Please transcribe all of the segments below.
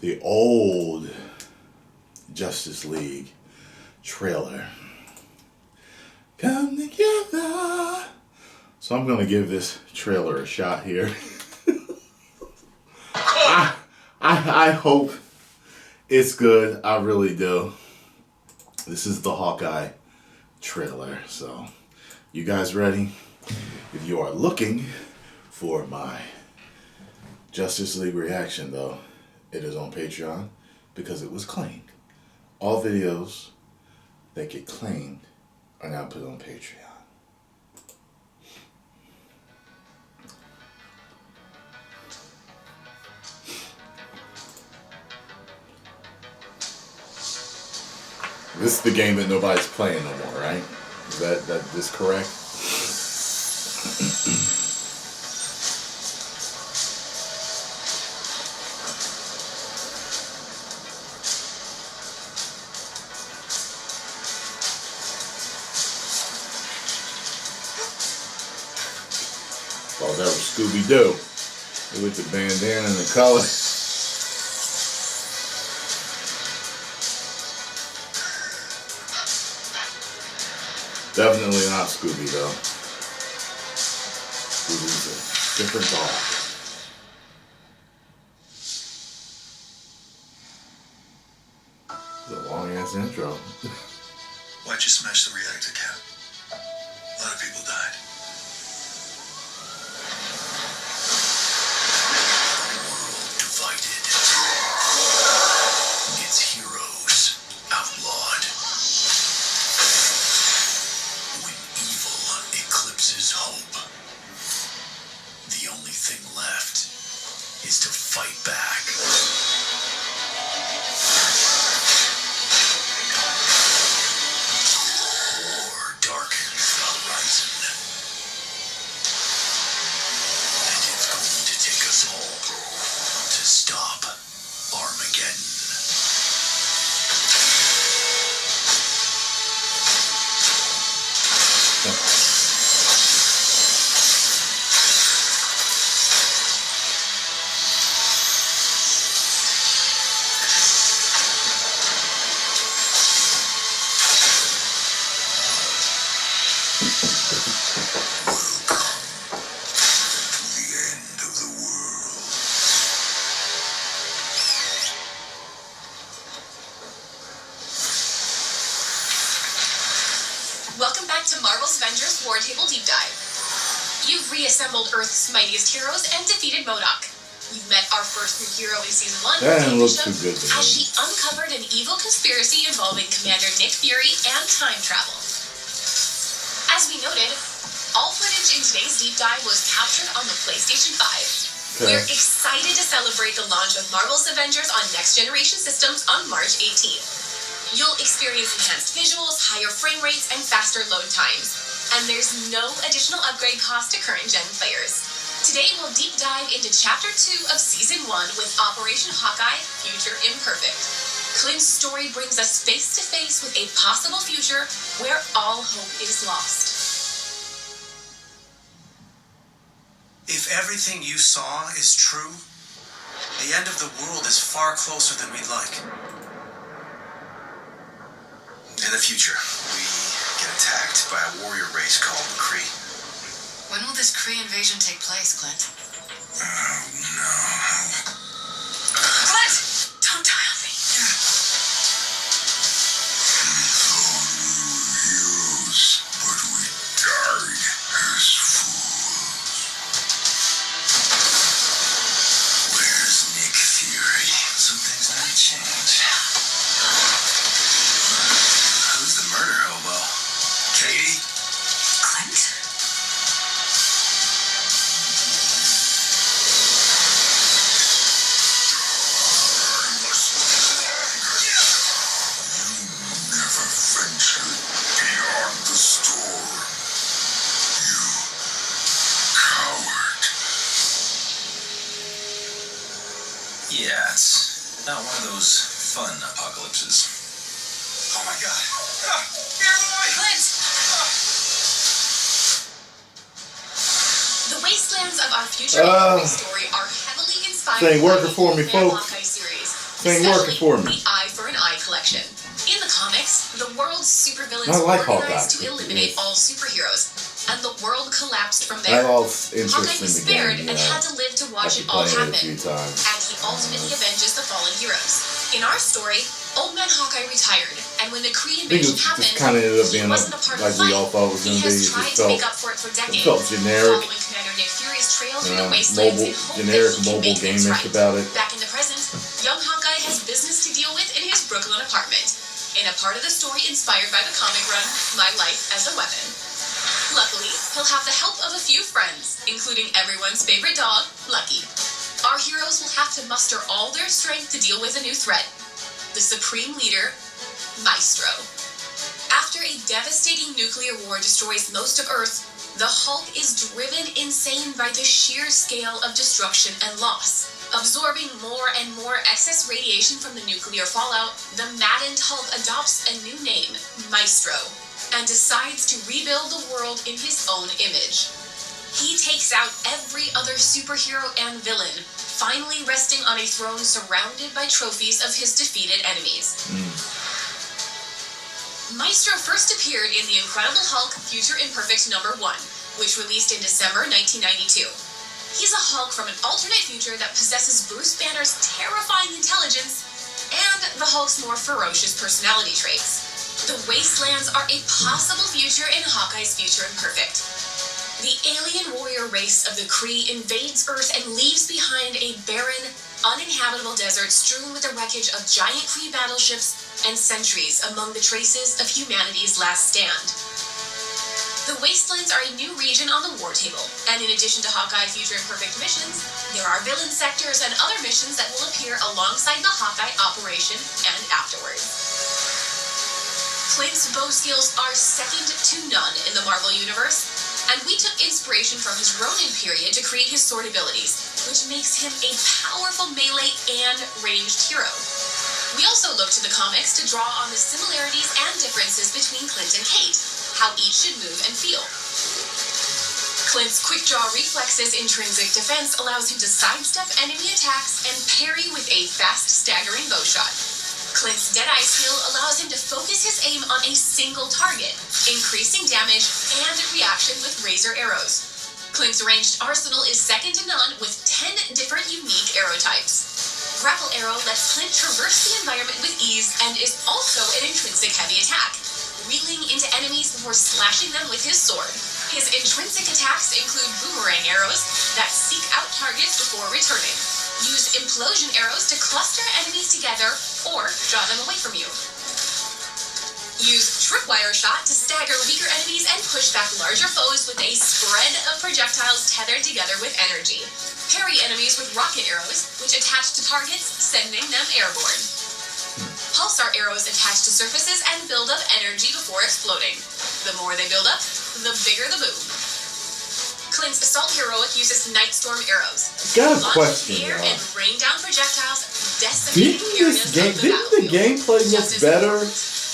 the old Justice League trailer. Come together. So I'm going to give this trailer a shot here. I hope it's good. I really do. This is the Hawkeye trailer. So, you guys ready? If you are looking for my Justice League reaction, though, it is on Patreon because it was claimed. All videos that get claimed are now put on Patreon. This is the game that nobody's playing no more, right? Is that correct? Oh, that was Scooby-Doo. With the bandana and the color. Definitely not Scooby, though. Scooby's a different dog. It's a long-ass intro. Why'd you smash the reactor, Cap? A lot of people died. World divided. Its heroes outlawed. When evil eclipses hope, the only thing left is to fight back. Welcome back to Marvel's Avengers War Table Deep Dive. You've reassembled Earth's mightiest heroes and defeated MODOK. You've met our first new hero in Season 1, That looks too good to as me. she uncovered an evil conspiracy involving Commander Nick Fury and time travel. As we noted, all footage in today's deep dive was captured on the PlayStation 5. We're excited to celebrate the launch of Marvel's Avengers on next-generation systems on March 18th. You'll experience enhanced visuals, higher frame rates, and faster load times. And there's no additional upgrade cost to current-gen players. Today, we'll deep dive into Chapter 2 of Season 1 with Operation Hawkeye, Future Imperfect. Clint's story brings us face-to-face with a possible future where all hope is lost. If everything you saw is true, the end of the world is far closer than we'd like. In the future, we get attacked by a warrior race called the Kree. When will this Kree invasion take place, Clint? Oh, no. Clint! Don't die on me. We thought we were heroes, but we died as fools. Where's Nick Fury? Some things never change. Who's the murder hobo? Katie? Clint? Never ventured beyond the storm. You coward. Yeah, it's not one of those fun apocalypses. Oh my god. Here, boy! Clint! The wastelands of our future story are heavily inspired This ain't working by for me, the folks. Hawkeye series. ain't working for me. The Eye for an Eye collection. In the comics, the world's supervillains I like organized Hawkeye. to eliminate all superheroes, and the world collapsed from I there. lost interest Hawkeye in the despaired game. and had to live to watch it all After playing it a happen, few times. and he ultimately avenges the fallen heroes. In our story, Old Man Hawkeye retired, and when the Kree I think invasion it happened, just kind of ended up he being wasn't a part like of the we fight. all thought it was going He to be. has It tried just to felt, make up for it for decades, felt generic. following Commander Nick Fury's trail through the You know, wastelands in mobile, hope generic that he can mobile make things game-ish right. about it. Back in the present, young Hawkeye has business to deal with in his Brooklyn apartment, in a part of the story inspired by the comic run, My Life as a Weapon. Luckily, he'll have the help of a few friends, including everyone's favorite dog, Lucky. Our heroes will have to muster all their strength to deal with a new threat, the Supreme Leader, Maestro. After a devastating nuclear war destroys most of Earth, the Hulk is driven insane by the sheer scale of destruction and loss. Absorbing more and more excess radiation from the nuclear fallout, the maddened Hulk adopts a new name, Maestro, and decides to rebuild the world in his own image. He takes out every other superhero and villain, finally resting on a throne surrounded by trophies of his defeated enemies. Maestro first appeared in The Incredible Hulk Future Imperfect #1, which released in December 1992. He's a Hulk from an alternate future that possesses Bruce Banner's terrifying intelligence and the Hulk's more ferocious personality traits. The Wastelands are a possible future in Hawkeye's Future Imperfect. The alien warrior race of the Kree invades Earth and leaves behind a barren, uninhabitable desert strewn with the wreckage of giant Kree battleships and sentries among the traces of humanity's last stand. The Wastelands are a new region on the war table, and in addition to Hawkeye Future Imperfect missions, there are villain sectors and other missions that will appear alongside the Hawkeye operation and afterwards. Clint's bow skills are second to none in the Marvel Universe, and we took inspiration from his Ronin period to create his sword abilities, which makes him a powerful melee and ranged hero. We also looked to the comics to draw on the similarities and differences between Clint and Kate, how each should move and feel. Clint's quick-draw reflexes intrinsic defense allows him to sidestep enemy attacks and parry with a fast, staggering bow shot. Clint's Deadeye skill allows him to focus his aim on a single target, increasing damage and reaction with razor arrows. Clint's ranged arsenal is second to none with 10 different unique arrow types. Grapple Arrow lets Clint traverse the environment with ease and is also an intrinsic heavy attack, reeling into enemies before slashing them with his sword. His intrinsic attacks include boomerang arrows that seek out targets before returning. Use implosion arrows to cluster enemies together or draw them away from you. Use tripwire shot to stagger weaker enemies and push back larger foes with a spread of projectiles tethered together with energy. Parry enemies with rocket arrows, which attach to targets, sending them airborne. Pulsar arrows attach to surfaces and build up energy before exploding. The more they build up, the bigger the boom. Clint's Assault Heroic uses Nightstorm arrows. Got a Launch question, the air y'all. and rain down projectiles, decimating areas of the Didn't the battlefield. gameplay look Just as better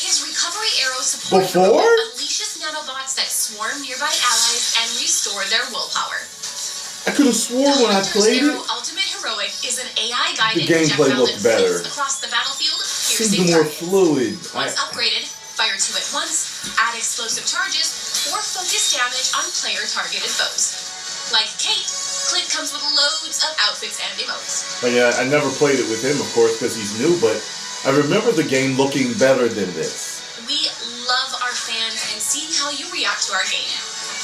his recovery arrow support before? unleashes nanobots that swarm nearby allies and restore their willpower. I could have sworn when I Hunter's played Arrow it, Ultimate Heroic is an AI-guided the gameplay projectile looked that better. flees across the battlefield, Seemed piercing more targets. fluid. Once upgraded, fire 2 at once, add explosive charges, or focus damage on player-targeted foes. Like Kate, Clint comes with loads of outfits and emotes. But yeah, I never played it with him, of course, because he's new, but I remember the game looking better than this. We love our fans and seeing how you react to our game.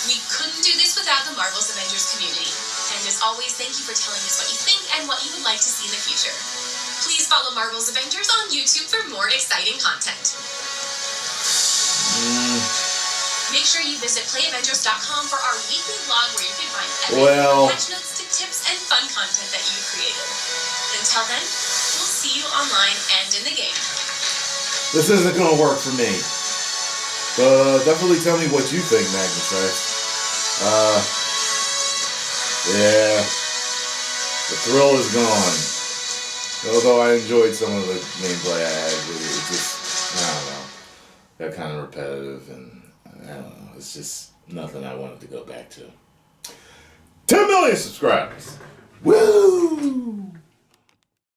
We couldn't do this without the Marvel's Avengers community. And as always, thank you for telling us what you think and what you would like to see in the future. Please follow Marvel's Avengers on YouTube for more exciting content. Make sure you visit playavengers.com for our weekly vlog where you can find patch notes to tips and fun content that you created. Until then, we'll see you online and in the game. This isn't going to work for me. But definitely tell me what you think, Magnus. Yeah. The thrill is gone. Although I enjoyed some of the gameplay I had, it just, I don't know, got kind of repetitive and I don't know, it's just nothing I wanted to go back to. 10 million subscribers! Woo!